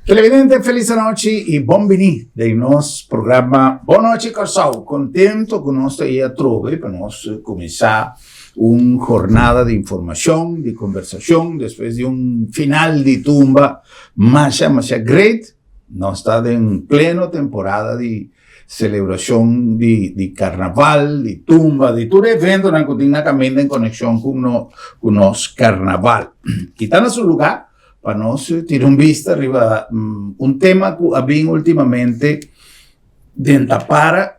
Televidente, feliz noite e bom venir em nosso programa Boa Noite Corsau. Contento que nós estamos trove para nós começar uma jornada de informação, de conversação, depois de final de tumba, mas great. Nós estamos em plena temporada de celebração de carnaval, de tumba, de todo evento que tem na caminho em conexão com o nosso carnaval. E está no seu lugar para nós ter vista arriba tema que havia ultimamente dentro para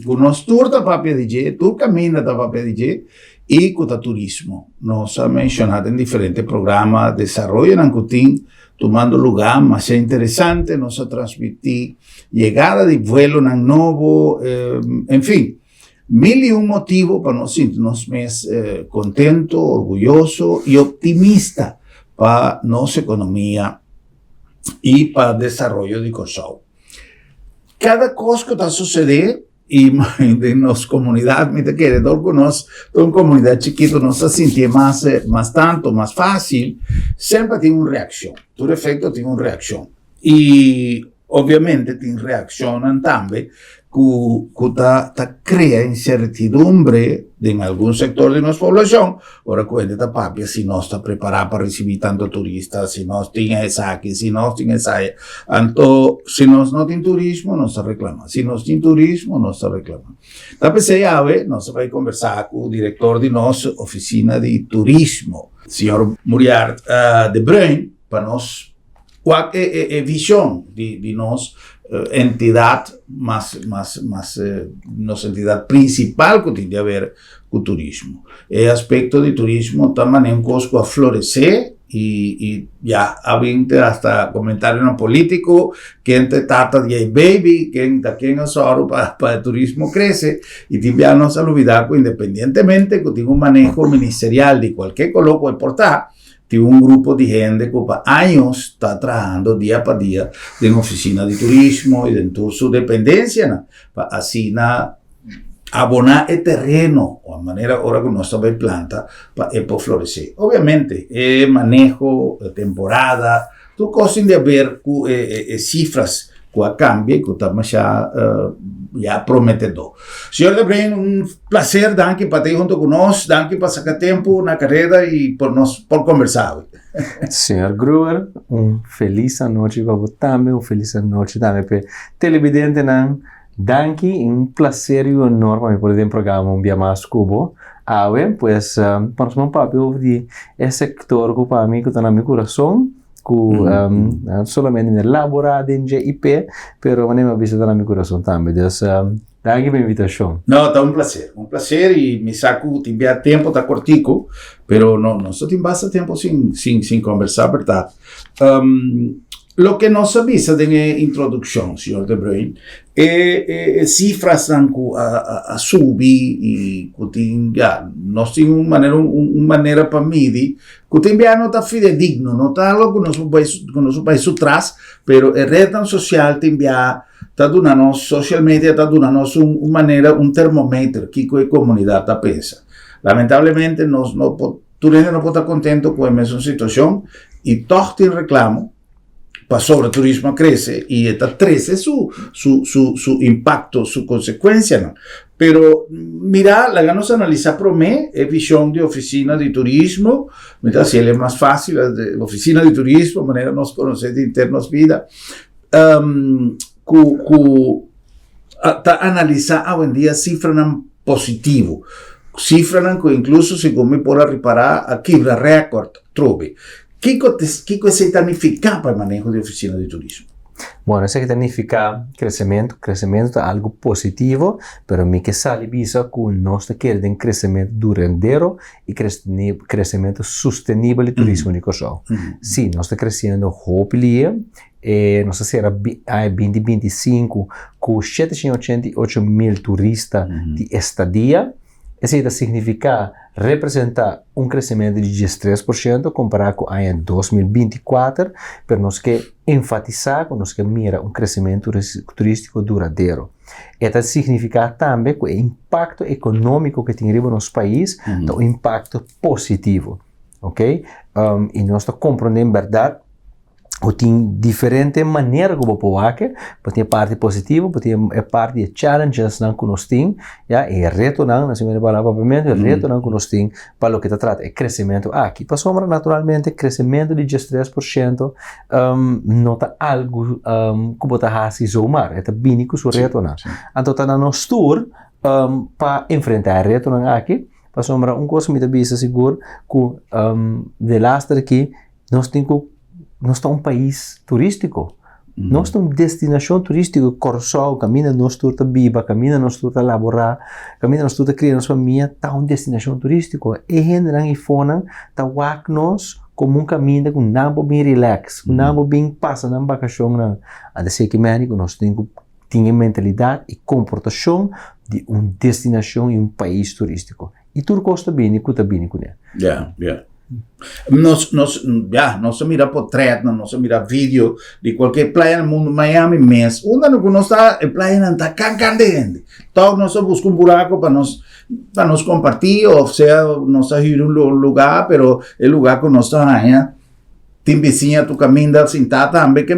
o nosso tour da papel DJ, tour caminho da papel DJ e com o turismo. Nós mencionado em diferentes programas de desenvolvimento que tem tomando lugar, mas é interessante nós transmitir chegada de vuelo novo, enfim, mil e motivo para nós sentirmos mais contento, orgulhoso e optimista para nossa economia e para o desenvolvimento de Corsau. Cada coisa que está sucedendo, e em nossa comunidade, me quer que nós, uma comunidade chiquita, nós sentimos mais tanto, mais fácil, sempre tem uma reação. Todo efeito tem uma reação. E, obviamente, tem reação também que cria incertidumbre em algum setor de nossa população. Ora, quando está papia, se nós está preparado para receber tanto turistas, se nós temos essa aqui, se nós temos essa aí. Então, se nós não temos turismo, nós reclamamos. Se nós temos turismo, nós reclamamos. Então, pensei, nós vamos conversar com o diretor de nossa oficina de turismo, o senhor Muriart de Bruin, para nós, qual é a visão de nós, entidade, mas nossa entidade principal que tem a ver com o turismo. O aspecto de turismo também é um coisa a florescer e já havia até comentário no político que gente trata de baby, quem é só para o turismo cresce e também a nossa novidade que independentemente que tem manejo ministerial de qualquer coloco importar, tem grupo de gente que por anos está trabalhando dia para dia em oficina de turismo e dentro sua dependência, para assim abonar o terreno, a maneira agora que nós estamos planta, para florescer. Obviamente, manejo, temporada, tudo coisa de haver cifras que cambiem, que estamos já prometedor. Senhor de Bruin, prazer, danke para ter junto conosco, danke para sacar tempo na carreira e por conversar. Senhor Gruber, feliz noite para você também, feliz noite também para televidente. Danke, prazer e honor para mim poder um programa Via Mais Cubo. Pues, para nós papel de esse sector que para mim que está no meu coração, solamente no laboratório em GIP, pero manima visita na meu coração também. Então, danke pela invitação. Não, está um prazer e me saco te enviar tempo, está cortico, pero não só tem bastante tempo sem conversar, verdade. Lo que nos avisa de introdução, senhor De Bruin, é cifras a subir e nós temos uma maneira para medir que também não está fidedigno, não está algo que nosso país traz, mas a rede social também está dando social media está dando uma maneira, termômetro que a comunidade está pensa. Lamentavelmente, tu não pode estar contente com a mesma situação e todos tem reclamo. Para sobre o turismo cresce e está cresce su impacto, su consequência, não? Pero mira, la nos analisar para mim é visão de oficina de turismo, mira se é mais fácil a oficina de turismo, maneira nós conhecer de internos vida, tá analisar hoje em dia cifra não positivo, cifra não que incluso se come por reparar a quebra recorde, trove. O que significa para o manejo de oficina de turismo? Bueno, isso significa crescimento é algo positivo, pero me que sale visa que nós queremos crescimento duradouro e crescimento sustentável do turismo de Corsau. Sim, nós estamos crescendo rápido, nós será em 2025 com 788 mil turistas de estadia. Isso significa representar crescimento de 13% comparado com o ano 2024, mas nós queremos enfatizar que nós queremos mirar crescimento turístico duradouro. Isso significa também que o impacto econômico que tem no nosso país é um impacto positivo, ok? E nós estamos compreendendo, verdade, ou tem diferente maneira como pode que tem a parte positiva, tem a parte de challenges não que nós tem, já é reto não, na semana para propriamente é reto não que nós tem para o que trata é crescimento aqui, para sombra naturalmente crescimento de 13%, nota algo que bota assim zoomar, é bem que o reto não, então tá na nosso tour para enfrentar reto não aqui, para sombra coisa me também seguro que de last aqui nós temos nós estamos um país turístico. Nós estamos destinação turística. Corsol, caminha nós tudo biba, caminha nós tudo laborar, caminha nós tudo criar nossa família, está uma destinação turística. E gente não ifona, está wak nós como caminho com nambo bem relax, com nambo bem passa na vacação não. A de ser que nós temos mentalidade e comportação de uma destinação e um país turístico. E tudo custa bem, e custa bem com ele. Yeah. Nós mira portrait, nós mira vídeo de qualquer praia no mundo, Miami mesmo. Onde não está, a praia não está candente. Então, nós buscamos buraco para nós compartir, ou seja, nós ir lugar, pero o lugar que nós está, tem vizinha, tu caminha sentada também, que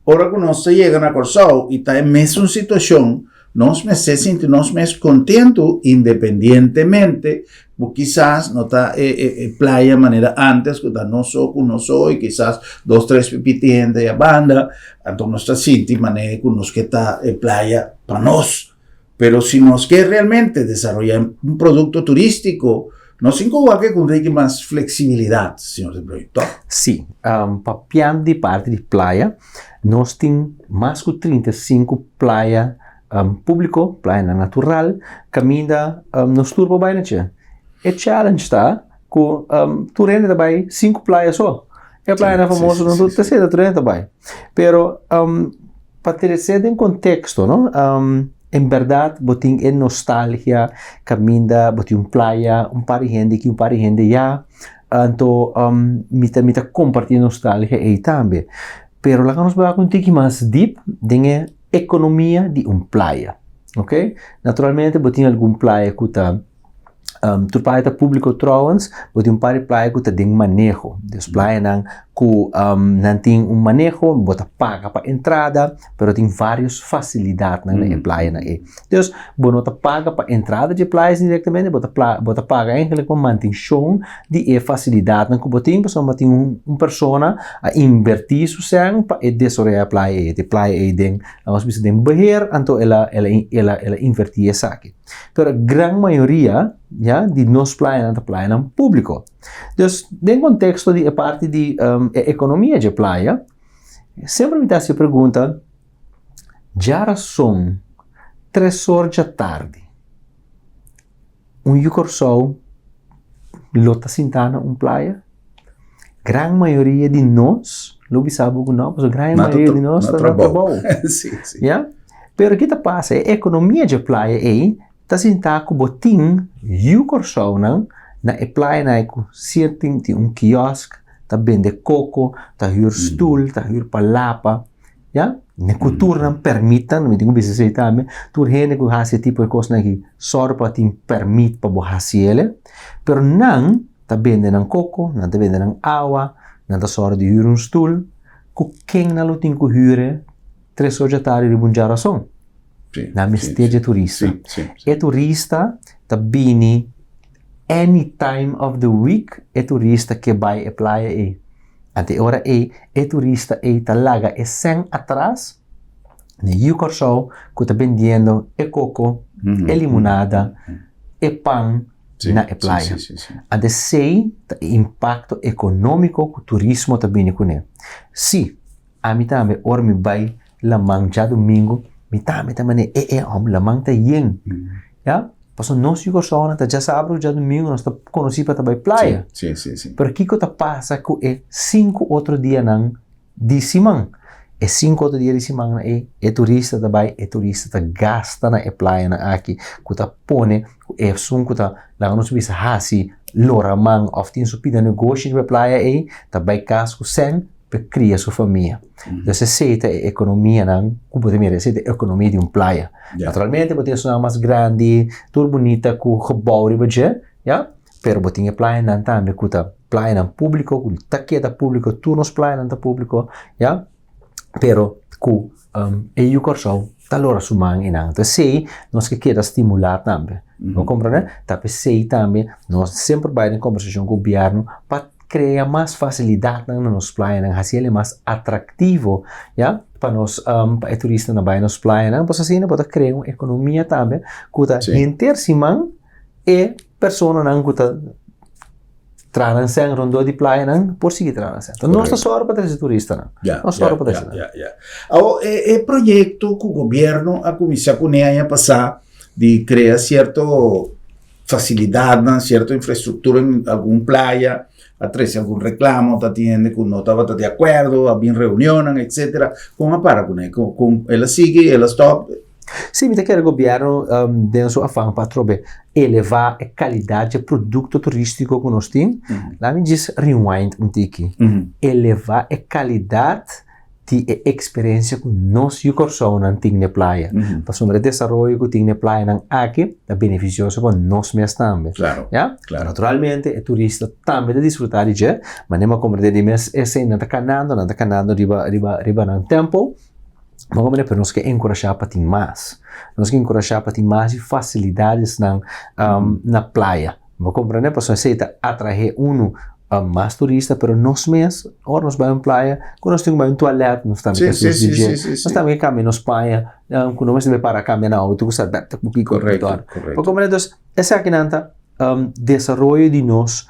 ora que nós chega na Corsol e está em mesma situação, nós me sentimos contentos, independientemente, porque quizás no está playa manera antes, que está no soy, quizás 2, 3 pipitientes de banda, entonces no está sinti manera que nos que está playa para nos. Pero si nos que realmente desarrollar un producto turístico, nos incomoda que con más flexibilidad, señor de proyecto. Sí, papiando de parte de playa, nós temos mais de 35 playas público, playa natural, caminha nos turbo bainache. E challenge está com tu rende também 5 playas só. É playa famosa não tudo terceira tu rende também. Pero para ter esse em contexto, não? Em verdade, botin é nostalgia, caminha, botin playa, par de gente já, então mita compartilhar nostalgia aí também. Pero lá que nós vamos contigo mais deep, tem economia de playa, ok? Naturalmente, botin algum playa que está tu playa público trouwens, botin par de playa que tem manejo. Des playa não tem manejo, bota paga para entrada, pero tem várias facilidades na playa na Então, bota paga para entrada de playa diretamente, bota paga eigenlijk com manutenção de facilidade na que botin, pessoa tem persona a invertir su sang para desenvolver a playa, de playa den, nós precisamos beheer, então ela invertir essa aqui. Pero a grande maioria de nós playa não público. Então, no contexto de parte de economia de playa, sempre me dá essa pergunta, já são 3 horas da tarde, yucorsol lota sentana playa, grande maioria de nós, lo sabe que não, mas a grande maioria de nós está no trabalho. Sim. Pero o que passa? A economia de playa está sentada com botim yucorsol na playa na certin quiosque, tá vende coco, tá hyr stoel, tá hyr palapa, ja? Na cultura não permita, não me tenho que também, tu gente que faz esse tipo de coisa que só para te permite para você ele, pero não tá vende não coco, não tá vende não água, não tá só de hyr stoel, que quem não lo tem que hyr 3 horas da tarde de bom geração. Na mistério turista. E turista tá bini any time of the week é turista que vai à praia e até hora é turista talaga é sem atrás no yucorsol que está vendendo coco, limonada, pão na praia. Até sei impacto econômico que o turismo está bem com ele. Se a mim também ora me vai la mancha domingo, me também la tá yen, já? Paso nós yucorsol já sabe já domingo nós está conhecido para ir praia. Sim. Pero aqui que passa que é 5 outro dia de semana. É 5 outro dia de semana turista também, turista gasta na praia aqui, que tá põe som que tá lá nós bisa hasi loramang often supida negócio na praia também casco sem para criar sua família. Então, se a economia a economia de praia. Naturalmente, você tem uma mais grande, tudo bonita, com gebouw, ja? Pero você tem a praia também, que playa nan público, ku taqueta público, tu nos playa nan ta público, ya? Pero ku eu corsau talora sumang inang. Então sei nós que quer estimular também. Não compreende? Tapi sei também nós sempre vai em conversação com o governo para criar mais facilidade na nos playa, nang hasil mais atrativo, ya? Para nós para turista na vai nos playa, nang pois assim pode criar uma economia também, kuta enter simang e persona nang kuta tranang rondo di playa nang por seguir tranang. Então nós não só para trazer turista nang. Nós só para trazer. O projeto que o governo a começar com a passar de criar certo facilidade, certa infraestrutura em algum playa, a trazer algum reclamo, tá tendo que não estava de acordo, havia reunião, etc. Como para com ela sigue, ela stop. Sim, me quer o governo tem sua afã para elevar a qualidade do produto turístico que nós temos. Lá me diz rewind um tique. Elevar a qualidade de experiência que nós corremos na praia. Para sobre o desenvolvimento que tem na praia aqui, é beneficioso para nós mesmos também. Claro. Yeah? Claro. Naturalmente, o turista também deve desfrutar de isso, mas não é como de mês esse não está canando riba no tempo. Mas como é para nós que encorajar para ter mais. Nós que encorajar para ter mais facilidades na praia. Mas compreender, para nós atrair mais turista, pero nós mesmos, ora nós vamos à praia, quando nós temos um toalete, nós também nós também caminhamos praia, quando nós devemos para caminhar na auto, que sabe, um pouquinho correto. Mas compreender, essa aqui nanta desenvolvimento de nós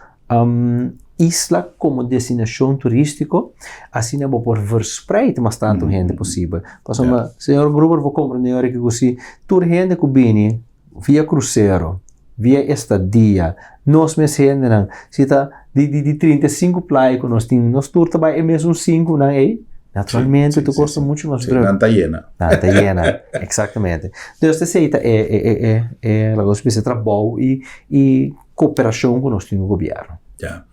isla como destinação turístico, assim não por verspreid mais tanto gente possível. Passamos, senhor grupo, vou compreender que assim, toda gente que vem via cruzeiro, via estadia, nós mesmos gente, se está de 35 plaias que nós temos, nós tour também é mesmo 5, não é? Naturalmente, tu gosta muito mais grande. Não está llena. Não está llena, exatamente. Então, esta seita é a espécie de trabalho e cooperação que nós temos no governo. Ya.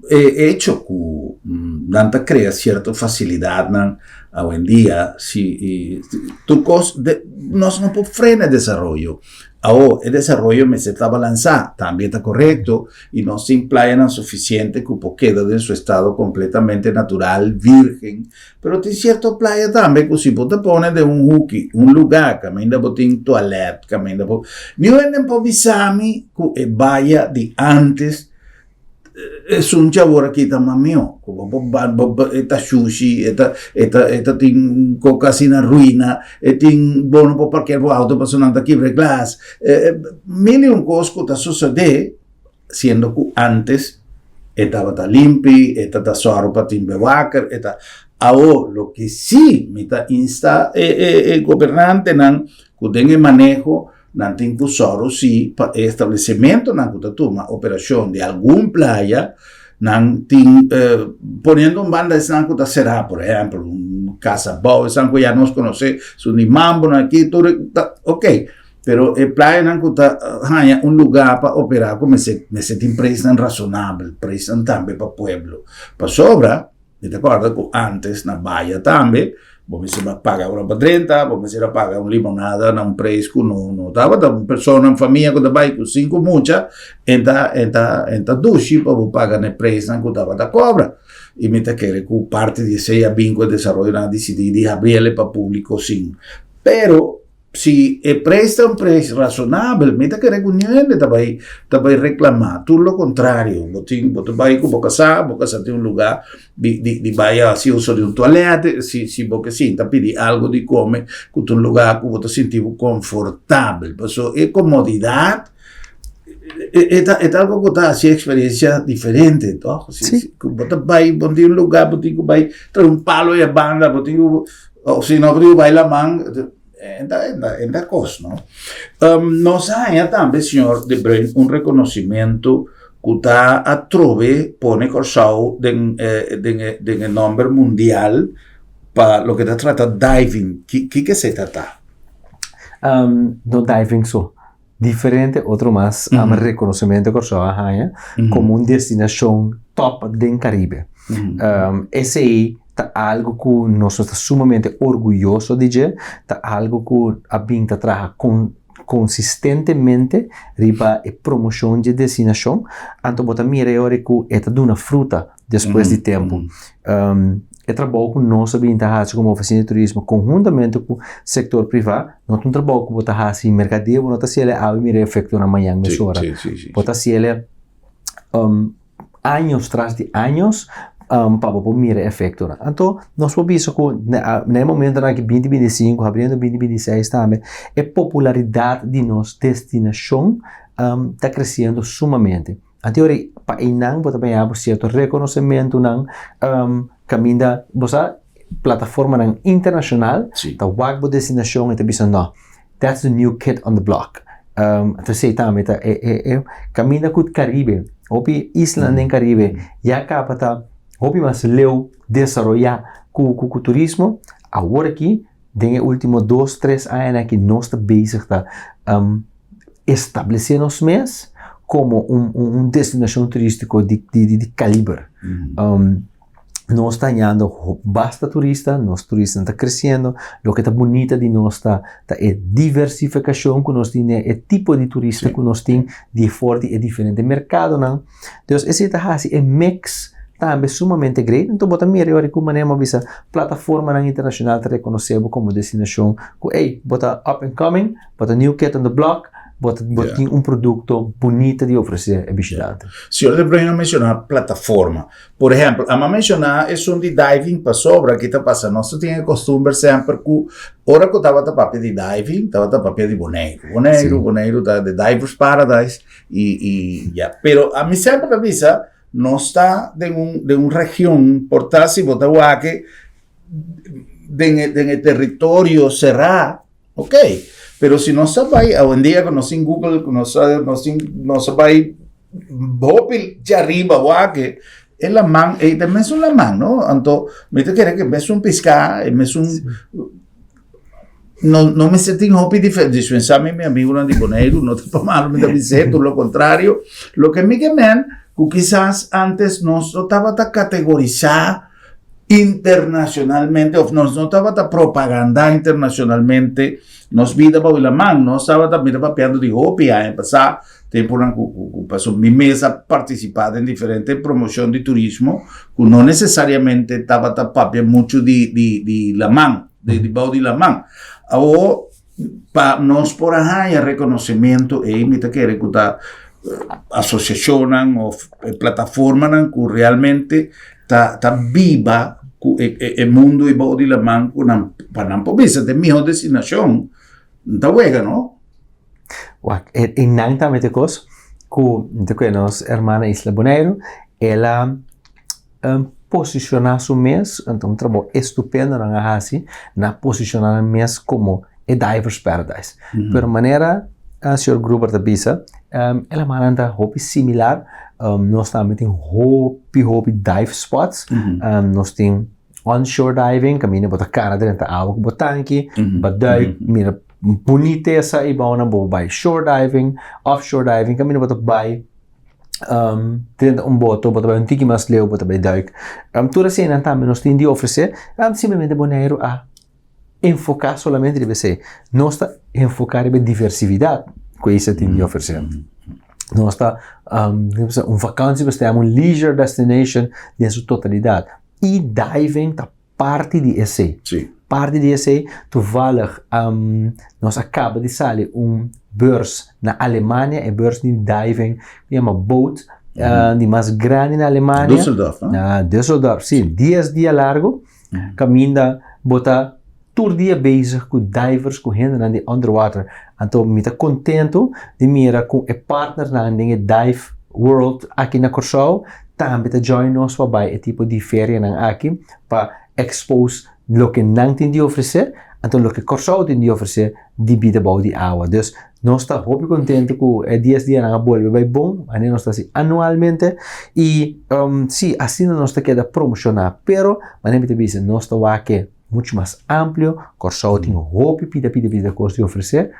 Hecho que Danta crea cierta facilidad hoy en día, si nos no puede frenar el desarrollo. Ahora, el desarrollo me se está balanzando, también está correcto, y no se implaya suficiente que queda en su estado completamente natural, virgen, pero tiene cierto playa también que si vos te pones de un hooky, un lugar, camina por un toilet, camina por... Ni venden por visami que vaya de antes. Es un chabor aquí también mío, como esta sushi, esta tin coca sin ruina, tin bono por parquear por auto pasando aquí por glass, mil y un cosas que sucede, siendo que antes estaba tan limpio, estaba suave para tin bewaker, ahora lo que sí me insta el gobernante que tenga manejo nanti kusoro si establecimiento nanti toma operación de algún playa nanti poniendo un banda de sanco será por ejemplo un casa boa sanco ya nos conoce su ni mambo aquí todo ok pero el playa nanti haya un lugar para operar como se empresa razonable presa también para pueblo para sobra te acuerdas que antes na bahia también vos me se paga una para 30, vos me se paga un limonada na un preço que não estava da uma pessoa na família que vai com 5 mucha, enta dushi para vos pagar na preço que estava da cobra. E me te quer que parte de esse vinco de desenvolvimento na decidir de abrir para público sim. Pero si presta un preço razonável, me te quer que ninguém vai reclamar. Tudo lo contrário. Você vai com você tem um lugar de vai assim uso de um toalete, se você sinta pedir algo de comer, com um lugar que você sentir confortável. Então, é comodidade. É algo que está assim experiência diferente, então. Você vai para um lugar, você vai trazer um palo e a banda, ou se não você vai lá mão. En la cosa, ¿no? Nos hay también, señor De Bruyn, un reconocimiento que está a trove, pone Corsau en el nombre mundial para lo que se trata diving. ¿Qué se trata? No diving, diferente, otro más, reconocimiento Corsau como una destinación top del Caribe. Ese algo que nós estamos sumamente orgulhosos de, algo que a Binta traga com consistentemente riba a promoção de destinação, então bota mira agora que esta duna fruta depois de tempo. É trabalho com nossa vintage como oficina de turismo conjuntamente com o setor privado. Nós um trabalho com bota assim mercadeio, nós se ele a mira efeito na manhã mesora. Bota se ele anos tras de anos para o mira efeito. Então nós podemos que no momento na que 2025, abrindo 2026 também, a popularidade de nossa destinação está crescendo sumamente. Então para inang bota bem a certo reconhecimento nang caminda bosa plataforma nang internacional ta wagbo destinação eta bisa no that's the new kid on the block então sei também ta caminda com Caribe opi isla nem Caribe já capata opi mas leu desarrollar com turismo agora aqui den último 2-3 anos que nós está bezig ta estabelecer nos mês como destinação turística de calibre. Nós estamos ganhando basta turista, nosso turista está crescendo, o que está bonito de nós é diversificação que nós temos, é tipo de turista que nós temos, de forte e diferente mercado, não? Então, esse é mix também sumamente grande, então bota mira agora que maneira visa plataforma internacional te reconhecemos como destinação, que bota up and coming, bota new kid on the block, bota produto bonito de oferecer a visitante. Se eu lembro mencionar plataforma, por exemplo, a mencionar é de diving para sobra que está passando. Nós temos costume sempre que hora que estava a papel de diving, estava a papel de Bonaire da de Divers Paradise e já. Pero a mim sempre avisa nós está de uma região por trás se botar o que de território cerrado, ok? Pero si no se va a un día que nos en Google, no se va a ir de arriba o que es la man, y también es una man, ¿no? Entonces, me te quiere que me es un pescar, me es un no me sentí hopi diferente, dispensame mi amigo no digo negro, no te malo me dice todo lo contrario, lo que me queman, que quizás antes nos estaba a categorizar internacionalmente, o nos estaba a propaganda internacionalmente, nos vida para la mano, no estaba también papeando de hopia, en pasar tiempo pasó mi mesa participar en diferentes promoción de turismo, que no necesariamente estaba tapando mucho de la mano, de la mano. Ahora, para nos por allá hay reconocimiento, me te quiere que asociaciones o plataformas que realmente está viva el mundo y body la man para no poder de mi destinación está huega, ¿no? E inanamente cos que nos hermana Isla Bonaire ela posiciona su mes então um trabalho estupendo na assim na posicionar mes como a Divers Paradise por maneira a senhor Gruber da Bisa ela manda hobby similar nós também tem hobby dive spots nós tem onshore diving caminho bota cara dentro da água com botanque badai mira bonita essa e bom na boa by shore diving offshore diving caminho bota by dentro boto bota by tiki mas leu bota by duik tudo assim não também nós tem de oferecer simplesmente Bonaire a enfocar solamente deve ser nós está enfocar em diversidade que isso tem de oferecer nós está vakantie bestemming leisure destination em sua totalidade e diving está parte de esse parte de esse toevallig nós acaba de sair beurs na Alemanha e beurs de diving que chama boat de mais grande na Alemanha Düsseldorf, Düsseldorf, sim, 10 dias largo caminha bota todo dia bezig com divers correndo na de underwater então me está contento de mirar com a partner na de dive world aqui na Curaçao também está join nós para é tipo de férias na aqui para expose o que não tem de oferecer então o que Curaçao tem de oferecer de vida boa de água então nós está muito contente com 10 dias na bolsa vai bom a nós está assim anualmente e sim assim nós está queda promocionar pero mas nem te nós está aqui muito mais amplo, Curaçao tem pida coisa de oferecer,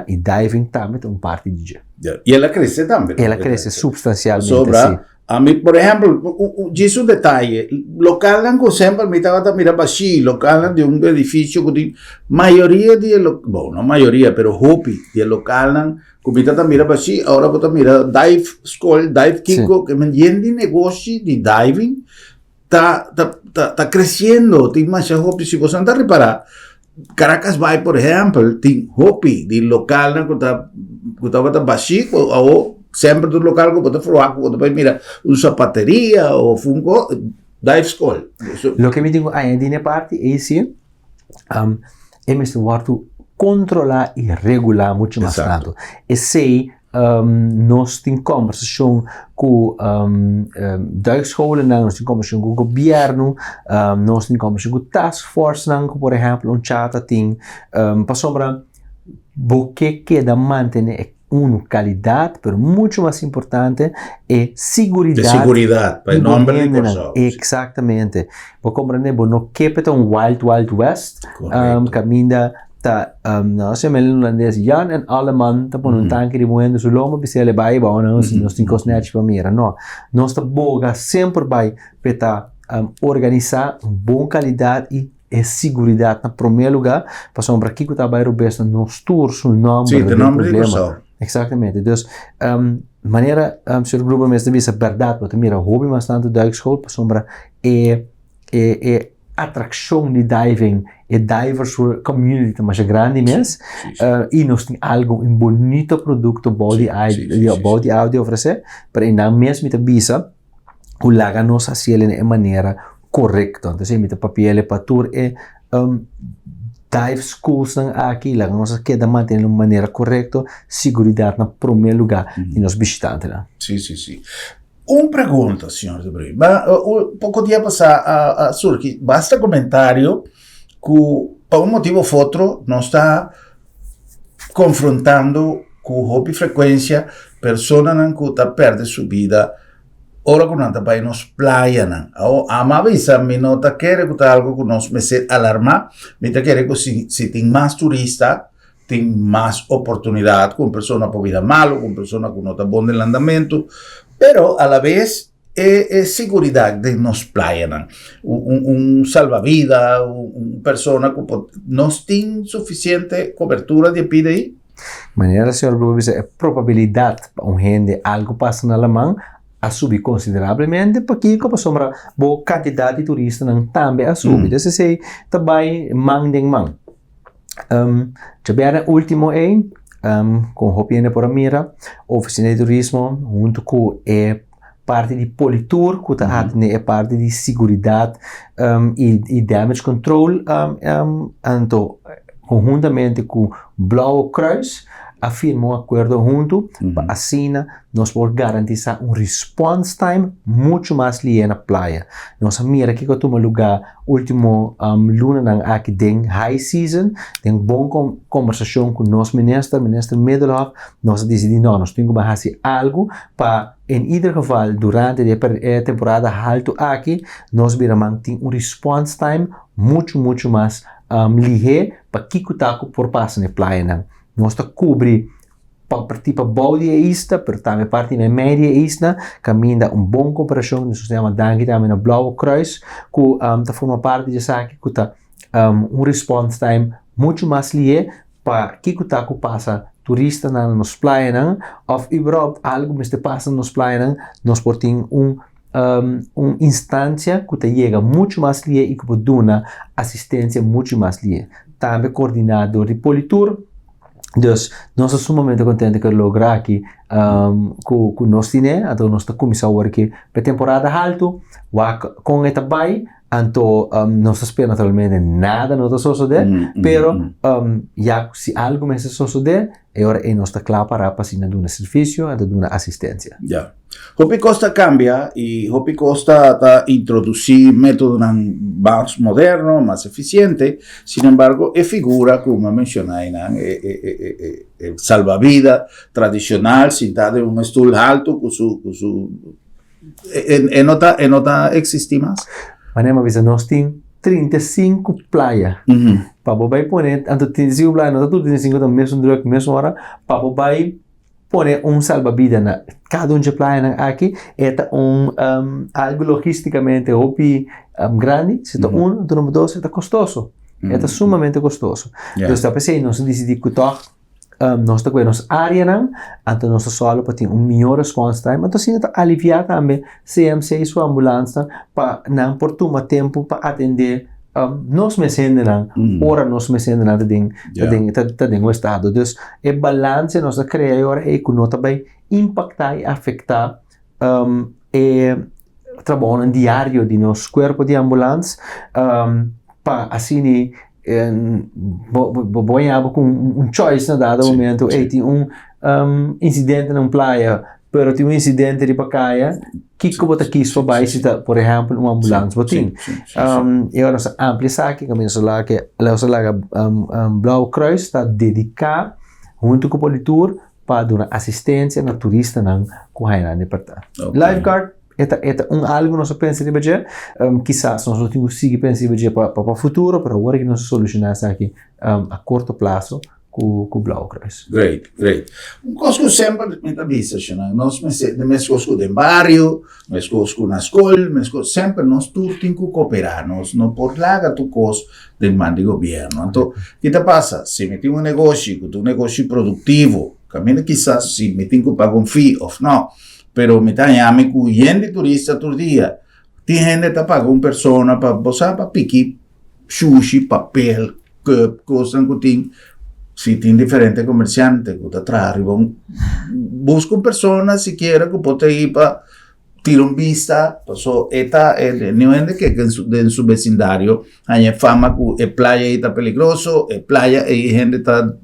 e diving também tem parte de e ela cresce também. Ela cresce substancialmente. Sobra A mí, por ejemplo, dice un detalle, local que sempre me estaba mirando así, local de un edificio que mayoría de bueno, no mayoría, pero hopi de local que me estaba mirando así, ahora que mira dive school, dive kiko, que me entiende negocio de diving, está creciendo, tiene más hopi, si vos andas a reparar, Caracas Bay, por ejemplo, tiene hopi de local que estaba así, o sempre do local que você falou, quando vai mirar uma sapateria ou fungo, da escola. Lo que me digo aí na parte é sim, é mesmo warto controlar e regular muito mais tanto. E sei nós temos conversação com duikscholen, nós temos conversação com o governo, nós temos conversação com task force, por exemplo, chata tem, para sombra, o que queda manter una calidad, pero mucho más importante es seguridad. De seguridad, para el nombre de personas. Exactamente. Vos comprendemos, no quepa un Wild West, camina, no sé, el holandés, Jan en Alemán, te pone un tanque de moendo su lomo, y se le va a ir, no tiene cosas para mira, no. Nos está boga siempre para organizar una buena calidad y seguridad en primer lugar, para sombra aqui que está bem robusto, nos tours, um nome de problema. Exatamente. Dus, maneira, se o grupo mesmo diz a verdade, porque mira, hobby bastante duikschool, para sombra, atração de diving, divers community, mas é grande mesmo, e nós temos algo, bonito produto, body audio oferecer, para não mesmo te visa, o laga nos assim de maneira correcta. Então, se me papel para tour dive schools aqui, lá nós queda manter de maneira correta, segurança no primeiro lugar e nos visitantes. Sim. Uma pergunta, senhor de Brui. Pouco dia passar a surgir, basta comentário que, por motivo ou outro, nós está confrontando com hobby frequência pessoas que estão perdendo sua vida. Ora que nós vai nos playa, a mavisa me nota quer que algo que nós me se alarma, me te quer que se tem mais turista, tem mais oportunidade com pessoa com vida malo, com pessoa que não está bom no andamento, pero a la vez é segurança de nos playa, salva-vida, pessoa que nós tem suficiente cobertura de PDI. Maneira, senhor Bruno, é probabilidade para gente algo passa na Alemanha a subir consideravelmente, porque como sombra boa quantidade de turistas também a subir. Então, se também mandem man. Já bem último com Hopiene por Amira, oficina de turismo, junto com parte de politur, que é parte de segurança e damage control, então, conjuntamente com Blauwe Kruis, afirma um acordo junto, para assim nós podemos garantizar response time muito mais ligeiro na praia. Nós mira aqui que toma lugar último luna aqui tem high season, tem boa conversação com nosso ministro Middelhoff, nós decidimos não, nós temos que fazer algo para, em either geval, durante a temporada alto aqui, nós vamos manter response time muito mais ligeiro para que o por passar na praia. Nós cobre para body ista, pero também parte na média ista, caminha bom comparação no sistema danke também na Blauwe Kruis, que forma parte de saque que tá response time muito mais ligeiro para que passa turista nos praias, ou überhaupt algo que passa nos praias, nós podemos instância que chega muito mais ligeiro e que pode dar assistência muito mais ligeiro. Também coordenador de politur. Dus nós estamos sumamente contentes que lograr aqui com nós então nós estamos começando aqui para a temporada alto, com esta vai, então nós esperamos naturalmente nada não está suceder, pero já se algo me suceder, é nós está claro para passar de um serviço e de uma assistência. Já. Hopi Costa cambia y Hopi Costa está introducir métodos más modernos, más eficientes. Sin embargo, es figura, como mencioné, el salvavidas tradicional, sentado en un estudio alto, con su ¿en otra existe más? Manema visa nós tem 35 playas. Para poder poner, tanto 35 playas, não está tudo 35 da mesma hora, para poder pone salvavidas na cada de playa aqui, é algo logisticamente grande, se número 2, é custoso. É sumamente custoso. Então, está pensando, nós decidimos que nós temos área, então nós só para ter melhor response time, então sim, aliviar também CMC e sua ambulância para não por tomar tempo para atender nós me sendo ora nós me sendo o estado. Então, é balance nós criar agora é que nós também impactar e afetar o trabalho diário de nosso corpo de ambulância para assim vou com choice na dado momento tem incidente na praia, pero tem incidente de pacaia que bota aqui só vai por exemplo uma ambulância botin eu nossa amplia saque que nós lá que Blauw Kruis está dedicado junto com o politur para dar assistência na turista não com a libertad. Lifeguard é algo nós pensa de budget, quizás nós não temos que pensar de para o futuro, para agora que nós solucionar isso aqui a curto prazo com Blauw Kruis. Great. Coisa que sempre me avisa, nós mescos com o bairro, mescos com a escola, sempre nós todos temos que cooperar, nós não por larga tu coisa demanda do governo. Então, o que passa? Se me tem um negócio produtivo, caminho quizás se me tem que pagar fee ou não. Pero me llame que gente turista todo dia. Tem gente que está pagando persona para você para pique sushi, papel, cup, coisas que tem. Se tem diferente comerciante que está atrás, busca pessoa se quer que pode ir para tirar vista. Então, esta não é que em seu vecindário há fama que a praia está peligroso, a praia e gente está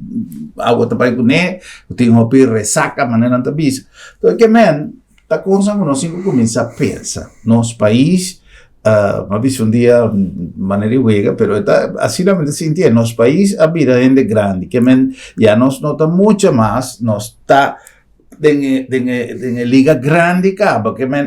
água está para comer, tem uma ressaca, maneira não está vista. Então, que tá coisa que nós temos que começar a pensar. Nosso país, uma vez dia, maneira uega, pero assim realmente se entende. Nosso país, a vida é grande, que já nós notamos muito mais, nós está em liga grande,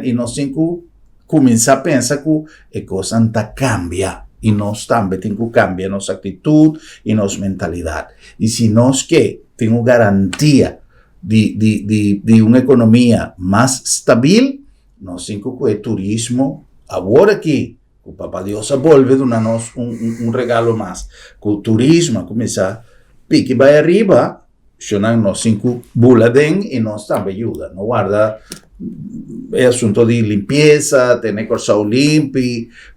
e nós temos que começar a pensar que a coisa não cambia. E nós também temos que cambiar nossa atitude e nossa mentalidade. E se nós temos garantia de uma economia mais estável, nós temos que o turismo, agora que o Papá Deus volve a nós regalo mais, que o turismo começar a pique vai arriba, nós temos que buladem e nós também ajuda, não guarda é assunto de limpeza, ter corção limpo,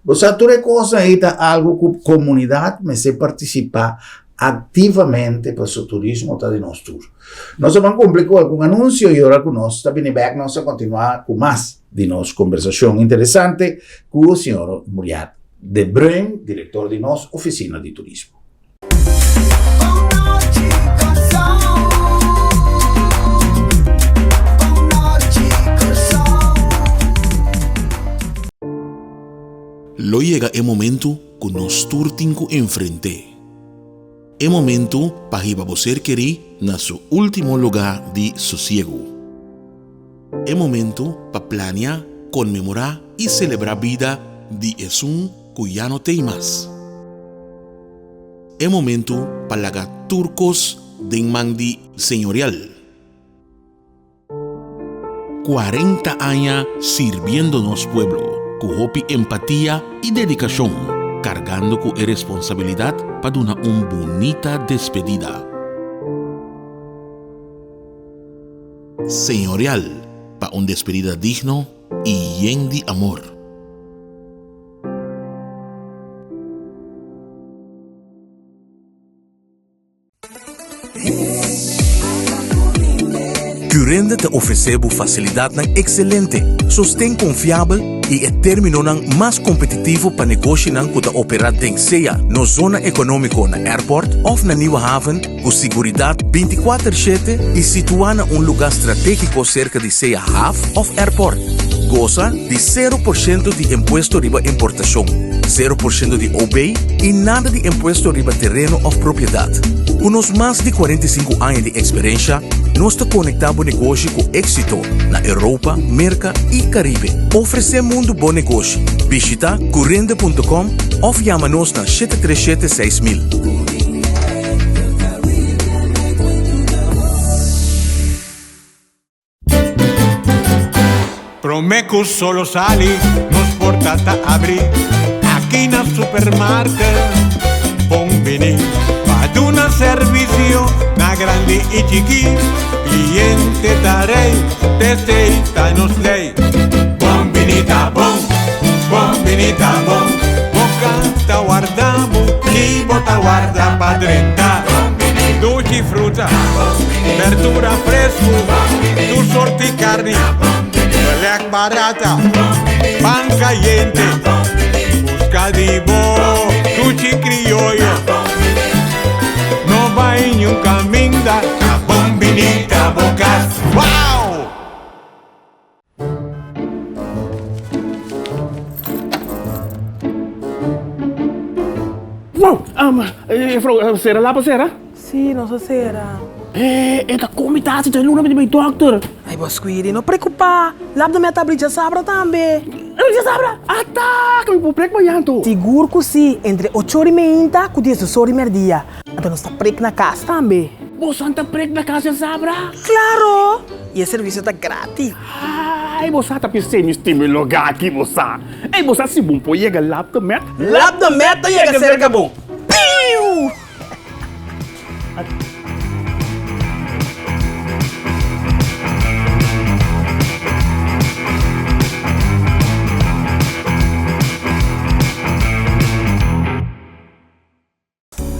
você toda coisa aí tá algo que a comunidade comece a participar ativamente para o turismo está de nosso tour. Nós vamos cumprir com algum anúncio e agora que nós está vindo back, nós vamos continuar com mais de nossa conversação interessante com o senhor Muriat de Bruin, diretor de nossa oficina de turismo. Lo llega el momento que nos turtinco enfrente. É momento para ir você querer na seu último lugar de sossego. É momento para planear, comemorar e celebrar a vida de um que já não tem mais. É momento para largar turcos de mandi senhorial. 40 años sirviendo nos pueblo, com hopi empatía y dedicación, cargando con responsabilidad para una bonita despedida. Señorial, para una despedida digno y lleno de amor. Currende te oferecemos facilidade excelente, sustém confiável e é término mais competitivo para negócio que te operar em seja na zona econômica na airport ou na Nieuwe Haven, com segurança 24/7 e situada em lugar estratégico cerca de seja half of airport. Goza de 0% de imposto riba importação, 0% de OB e nada de imposto riba terreno ou propriedade. Com os mais de 45 anos de experiência, nós te conectamos negócio com êxito na Europa, América e Caribe. Oferecemos um bom negócio. Visita currende.com ou chama-nos na 737-6000. Pero meco solo sali, nos portata abri. Aqui na supermarket, bombini. Ad una servizio, na grandi e chiqui. Cliente darei, testeita nos dei. Bombinita bom, bombinita bom. Bocata guardamo, chi bota guarda pa 30. Dolci frutta, verdura fresco, tu sorti carni, lec barata, pan caliente, busca di bo, tutti criollo, no va in un caminda, bombinita bocas, wow! Wow, vrouw, Sarah, laat Sarah. Sì, non so se era. Esta comitatie tem luna met dokter. Ai, boss, squiri, non preoccupa. Labda me tablica sabra também. Já sabra? Ata, kami po prek mayanto. Seguro que sim, entre 8h30 e 10h dia. Então nós tá prek na casa também. Bo santa prek na casa sabra? Claro! E o serviço tá grátis. Ai, bossa tá pensando em lugar aqui, bossa. Ei, bossa, se bom pô, chega lá do met. Labda meta e a cerca bom. Piu!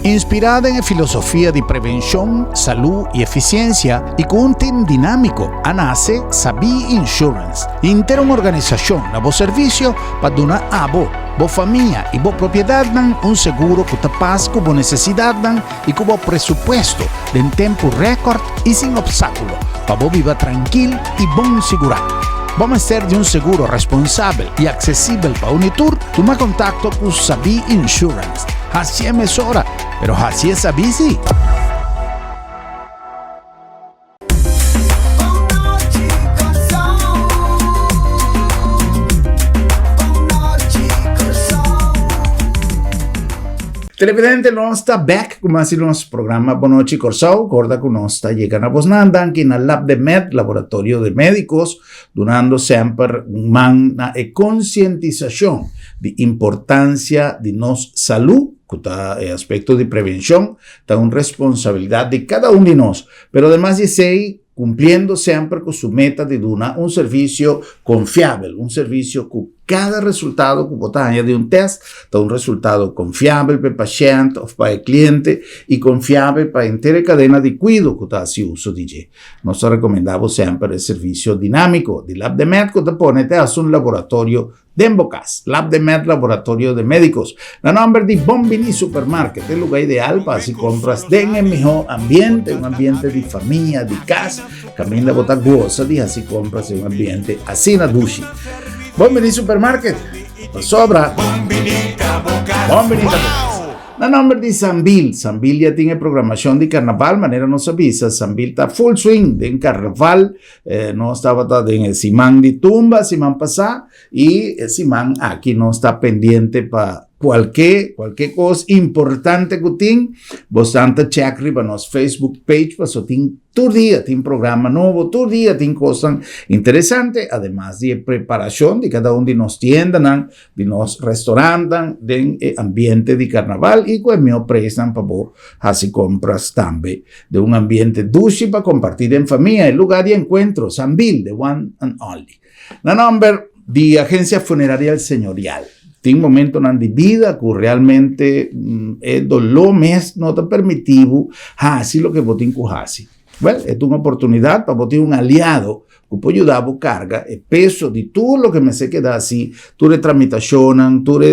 Inspirada en filosofía de prevención, salud y eficiencia y con un team dinámico, nace Sabi Insurance, inter una organización a vos servicio para donar a vos, familia y vos propiedad un seguro que te pasa con vos necesidad y con vos presupuesto en tiempo récord y sin obstáculo, para vos vivir tranquilo y bon segurado. Vamos a ser de un seguro responsable y accesible para Unitur. Toma contacto con Sabi Insurance. Así es mesora, pero así es Sabi sí. Televidente, nós está back com mais um programa Boa Noite Corsau. Corda que nós está chegando a Bosnanda, aqui na Lab de Med, Laboratório de Médicos, donando sempre uma conscientização de importância de nossa saúde, que está em aspecto de prevenção, está uma responsabilidade de cada de nós. Pero además de ser cumpliendo sempre com sua meta de dar um serviço confiável, um serviço com cada resultado que você de um teste, dá um resultado confiável para o paciente, para o cliente e confiável para a inteira cadeia de cuidado que está se uso de. Nós recomendamos sempre o serviço dinâmico de Lab de Med, que te põe até um laboratório de Embocas, Lab de Med, Laboratório de Médicos. Na número de Bombini Supermarket, é o lugar ideal para se compras den o melhor ambiente, um ambiente de família, de casa, caminho de botar goza de se compras em um ambiente assim na ducha. Bombini Supermarket, sobra. Bombinita Bocas. Na número de Sambil já tem programação de carnaval, maneira não sabia, Sambil está full swing de carnaval, nós estava em Simão de Tumba, Simão passar, e Simão aqui não está pendente para qualquer coisa importante que tem, bastante check para nosso Facebook page, para tem todo dia tem programa novo, todo dia tem coisa interessante, además de preparação de cada de nós tiendas, de nós restaurantes, de ambiente de carnaval e que me prestam para fazer compras também, de um ambiente dulce para compartir em família, lugar de encontro, Sambil, the one and only. Na number de Agência Funerária Señorial. Tem momento na vida que realmente é dolor mesmo, não está permitido fazer o que você tem que fazer. Well, é uma oportunidade para você ter um aliado que pode ajudar a carga o peso de tudo o que me se queda assim, tudo tramitação, tudo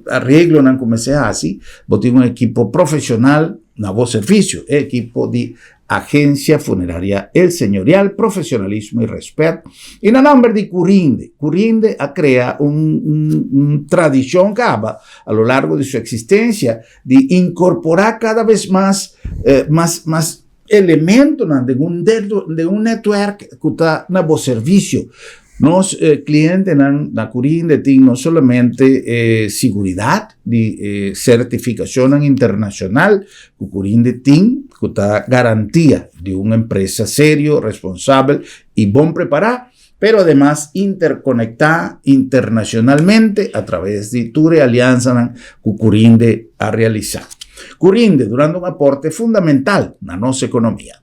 arreglo que me se assim, você tem um equipo profissional na vosso serviço, equipo de Agência Funerária El Señorial, profissionalismo e respeito. E na número de Curinde a criar uma tradição caba, a lo largo de sua existência, de incorporar cada vez mais elementos de um network que está na vosso serviço. Nos clientes na Curinde têm não somente segurança de certificação internacional que Curinde tem, que está garantia de uma empresa séria, responsável e bom preparada, pero además interconectada internacionalmente a través de Ture Alianza que Curinde a realizar. Curinde, durante un aporte fundamental na nossa economia.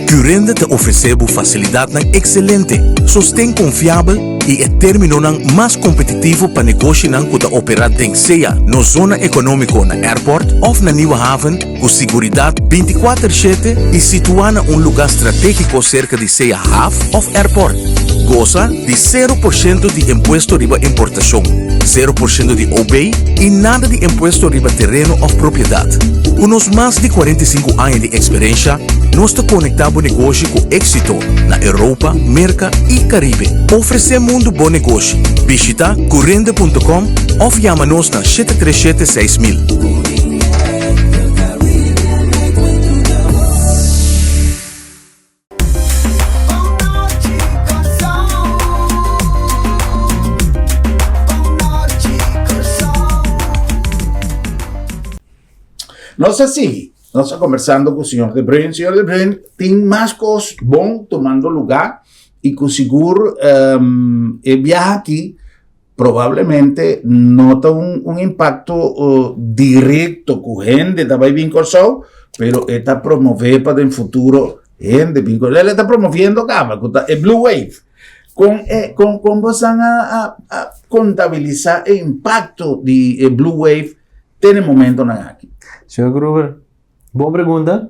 Curinde te oferece facilidade excelente, sustém confiável e é termino mais competitivo para negócio que te operar em seja na zona econômica na airport ou na Nieuwe Haven com segurança 24/7 e situada em lugar estratégico cerca de seja half of airport. Goza de 0% de imposto riba importação, 0% de OB e nada de imposto riba terreno ou propriedade. Com os mais de 45 anos de experiência, nós te conectamos negócio com êxito na Europa, América e Caribe. Oferecemos um bom negócio. Visita curinde.com ou chama-nos na 737-6000. Nós assim, nós estamos conversando com o senhor De Bruyn. O senhor De Bruyn tem mais coisas bom tomando lugar e com seguro viaja aqui provavelmente nota um impacto direto com gente também vinculado, pero está promovendo para o futuro gente vinculada. Ele está promovendo é Blue Wave. Com você a contabilizar o impacto de Blue Wave tem momento na aqui. Senhor Gruber, boa pergunta.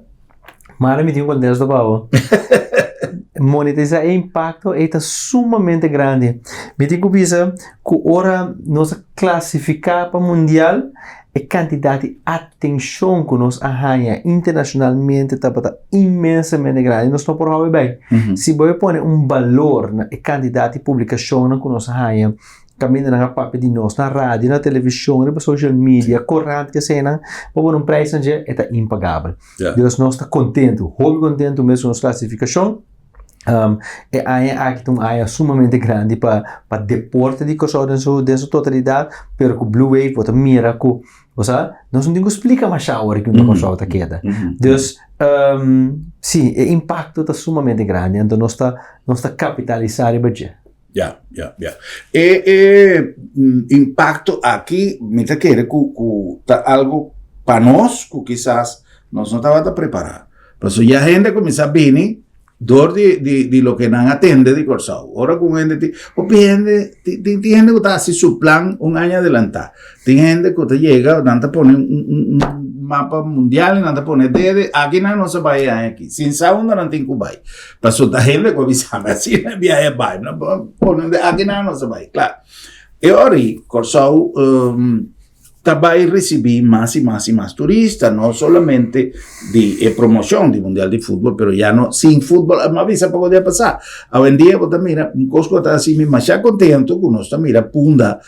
Mara me tinha contexto do pau. Monetizar o impacto é sumamente grande. Me tinha que pensar que ora nós classificar para mundial a quantidade de atenção que nós arranha internacionalmente está imensamente grande. Nós não podemos bem. Se você põe valor na quantidade de publicação que nós arranha, caminha na papel de nós, na rádio, na televisão, na social media, corrente que seja, por um preço que é impagável. Yeah. Nós estamos contentos, muito contentos mesmo com a classificação. É uma área sumamente grande para deporte de coisas em sua totalidade, mas com Blue Wave, você mira com, nós não temos que explicar mais agora que uma coisa está queda. Então, sim, o impacto está sumamente grande, então nós estamos capitalizando o budget. Ya. Impacto aqui, me te quer que algo para nós que quizás nós não estava preparado. Por isso, já a gente começa a vir dor de lo que não atende de corsao. Ora com gente tem gente que está assim su plan ano adelantado. Tem gente que te chega, não te põe mapa mundial, não te põe dedo, aqui não se vai aqui. Sem saúde não tem que vai. Para isso a gente que avisa, assim não viaja vai, não põe aqui não se vai, claro. E ora, corsao vai receber mais e mais turistas, não somente de promoção de Mundial de Futebol, mas já não, sem futebol, uma vez para poder passar. Hoje em dia, você mira, um Cosco está assim, mas já contento que nós mira, punda,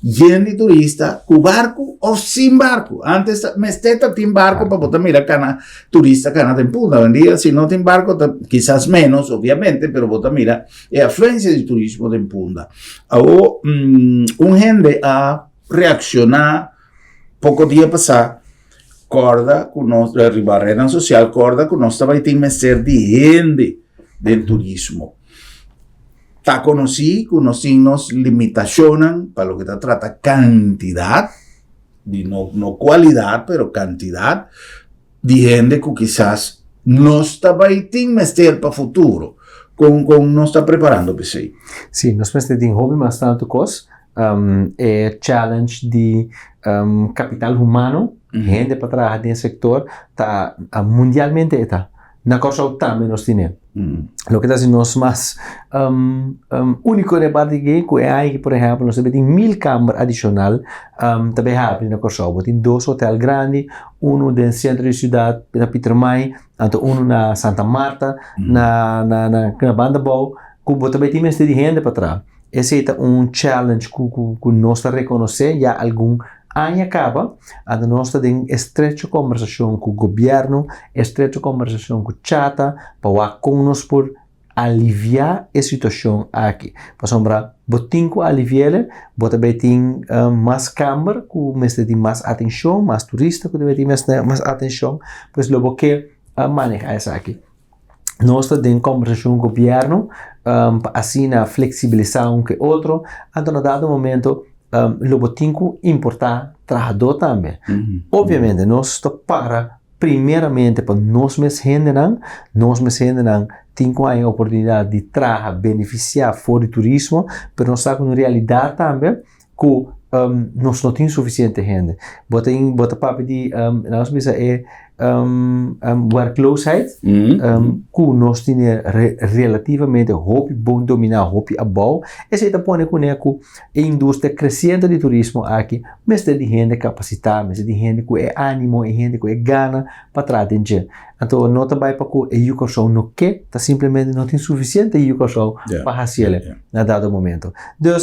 gente de turista, com barco ou sem barco. Antes, mesteta tem barco para você mirar cana turista, cana tem punda. Hoje em dia, se não tem barco, quizás menos, obviamente, mas você mira, é a afluência de turismo tem punda. Agora, gente a reaccionar pouco dia passar, corda com nós, a barreira social, corda com nós também tem mestre de gente do turismo. Está conhecido que nós temos limitações para o que se trata quantidade, de não qualidade, mas quantidade de gente que quizás nós também tem mestre para o futuro, com nós está preparando para isso. Sim, nós temos hobby bastante coisa. É challenge de capital humano, gente para trabalhar nesse setor, tá mundialmente está. Na coisa também nós temos. O que está sendo mais único de parte que é aí, por exemplo, nós temos 1000 câmaras adicional também rápido na coisa. Tem 2 hotéis grandes, um no centro da cidade, na Peter May, um na Santa Marta, na Banda Boa, que também tem mais de gente para trás. Esse é challenge que nós reconhecemos já algum ano acaba, nós temos estreita conversação com o governo, estreita conversação com o chata, para nos por aliviar a situação aqui. Para sombra, tem que aliviar, também tem mais câmara, que tem mais atenção, mais turista, que também tem mais atenção, pois logo que manejar isso aqui. nós estamos em conversação com o governo, assim a flexibilizar um que outro, então no dado momento, o tinco importar trabalhador também. Obviamente, nós estamos para, primeiramente, para nós mesmos tinco a oportunidade de trabalhar, beneficiar fora do turismo, mas nós estamos na realidade também, que nós não temos suficiente gente. Bota papo de, nós pensamos werkloosheid, que nós temos relativamente bom dominar, abau. E se põe com a indústria crescente de turismo aqui, mas tem gente capacitada, mas tem gente com ânimo, gente com gana para trazer gente. Então, não também para que a educação não quer, simplesmente não tem suficiente educação para fazer na dado momento. Então,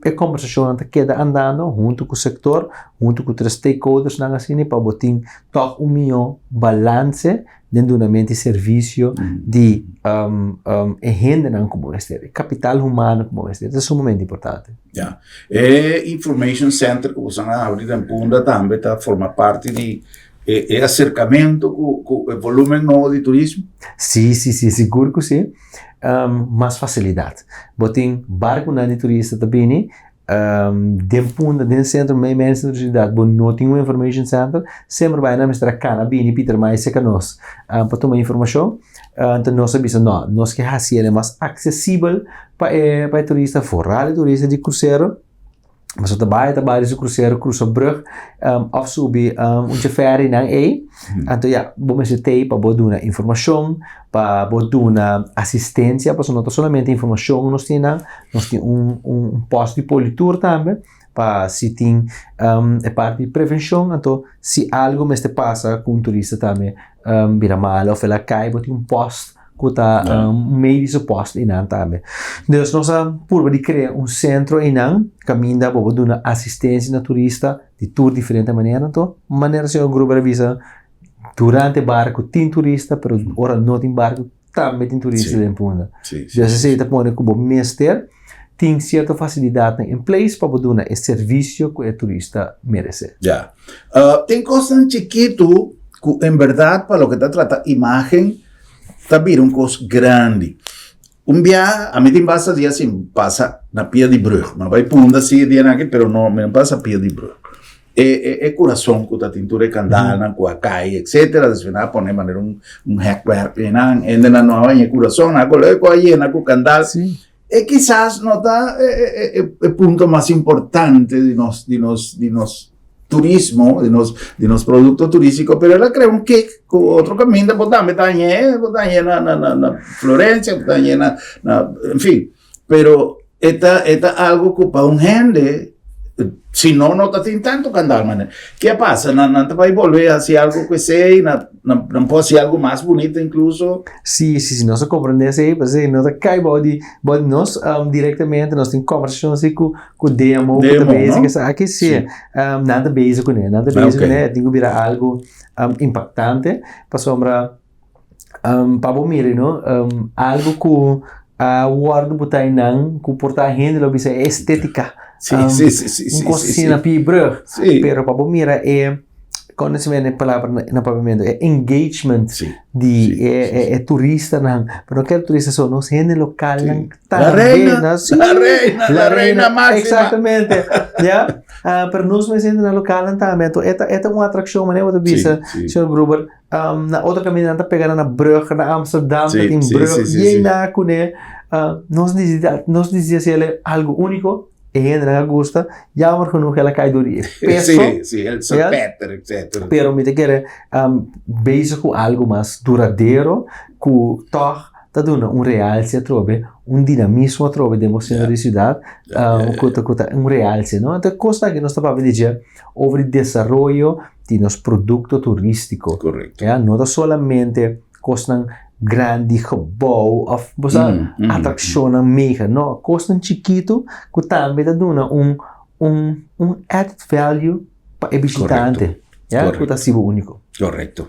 a conversação queda andando junto com o setor, junto com os stakeholders, para botar todo balance dentro de um serviço de gente como este, capital humano como este. Isso é sumamente importante. Information Center que você abre em Punda também forma parte de acercamento com o volume novo de turismo? Sim, seguro que sim. Mais facilidade. Botem barco na de turista também, dentro do centro, meio da cidade, não tem um information center, sempre vai na mestra cana, bem, Peter, mais seca nós, para tomar informação, então nós sabemos, não, nós que fazer mais acessível para turista, fora de turista de cruzeiro, mas o trabalho de cruzeiro, cruza brug, of subir ferry na então vamos ter para dar informação, para dar assistência, para não somente informação, nós temos posto de politur também, para se tem a parte de prevenção, então se algo me passa com um turista também, vira mal ou ela cai, tem posto que está meio de suposto inang também. Então nós por de criar centro inang caminha para dar assistência na turista de tour diferente maneira, então maneira se o grupo avisa durante barco tem turista, pero ora não tem barco também tem turista dentro Punda. Já se está pondo como mestre tem certa facilidade em place para dar esse serviço que o turista merece. Tem coisas chiquito que em verdade para o que está tratando imagem também coisa grande. Viaje, a mim tem bastante dias assim, passa na Pia de Brug, mas vai Punda sim dia aqui, pero não me passa Pia de Brug. Coração com a tintura candana, com a cai, etc. Desvena pone maneira hackwerk, ainda na nova em coração, na colega com a hiena com candal. Quizás não está o ponto mais importante de nós turismo, de nos produtos turísticos, pero ela crea que outro caminho, botar na Florencia, botar enfim, pero esta algo que para gente, se não está tanto candal, mano. Que passa? Não te vai volver a ser algo que sei, não pode ser algo mais bonito incluso. Sim, nós compreendemos aí, mas não cai body nós diretamente nós temos conversações com demo, com basic, aqui sim, nada basic né, tem que virar algo impactante, para sombra para bom mire, não, algo que guardo botar não, que portar gente lo bisa estética. Sim. Cocina pibra, pero para mira conhecimento é palavra na pavimento é engagement de turista não, pero não quero turista só nós gente local não la reina máxima exatamente pero nós me gente na local não também então é uma atração maneira de vista senhor Gruber na outra caminho não tá pegando na Brugge na Amsterdam tem Brugge e na cune nós dizia se ele algo único e gente não gosta, já por que ela cai do dia. Sim, ele se peter, etc. Pero me te quer beijo com algo mais duradouro, que está dando realce a trove, dinamismo a trove de emoção da cidade, realce, não? Então, coisa que nós estamos a dizer sobre o desenvolvimento de nosso produto turístico. Correto. Não somente costam grande gebouw of atração mega, não, custa chiquito que também dá added value para o visitante, que está sendo único. Correto.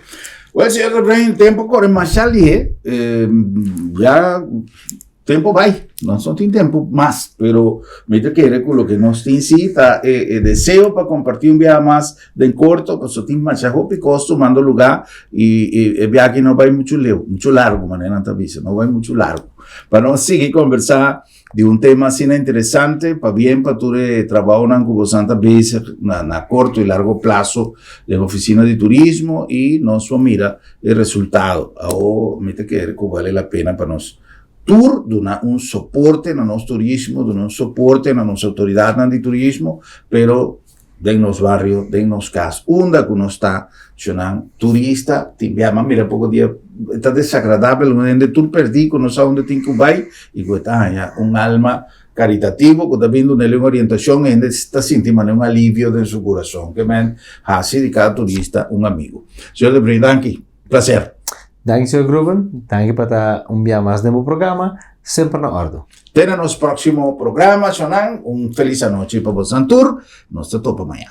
Well, senhor Ibrahim, tempo corre mais ali, já tempo vai, não só tem tempo mais, pero me te quero com o que nos incita deseo para compartir dia mais de corto, que só tem mais picoso tomando lugar e viagem não vai muito largo, maneira não vai muito largo. Para nós seguir conversar de tema assim interessante, para bem para tu trabalhar com você vez na curto e largo prazo na oficina de turismo e nós vamos mirar o resultado. Ou me te quero que vale a pena para nós. Tour dona un soporte no nostro turismo, dona un soporte na nossa autoridade de turismo, pero den nos barrio, den nos casa, onde que não está, chonan turista, tibiama, mira pouco dia, está desagradável, onde tu perdi, que não sabe onde tem que vai, e que está alma caritativo, que está vindo nele uma orientação, e ainda está sentindo um alívio em seu coração, que man, hace de cada turista amigo. Senhor de Brindanki, prazer. Dank je, Ruben. Dank je para dia mais no programa. Sempre na ordem. Até nos próximo programa, Sonan. Feliz noite para você, Tour. Nos topa amanhã.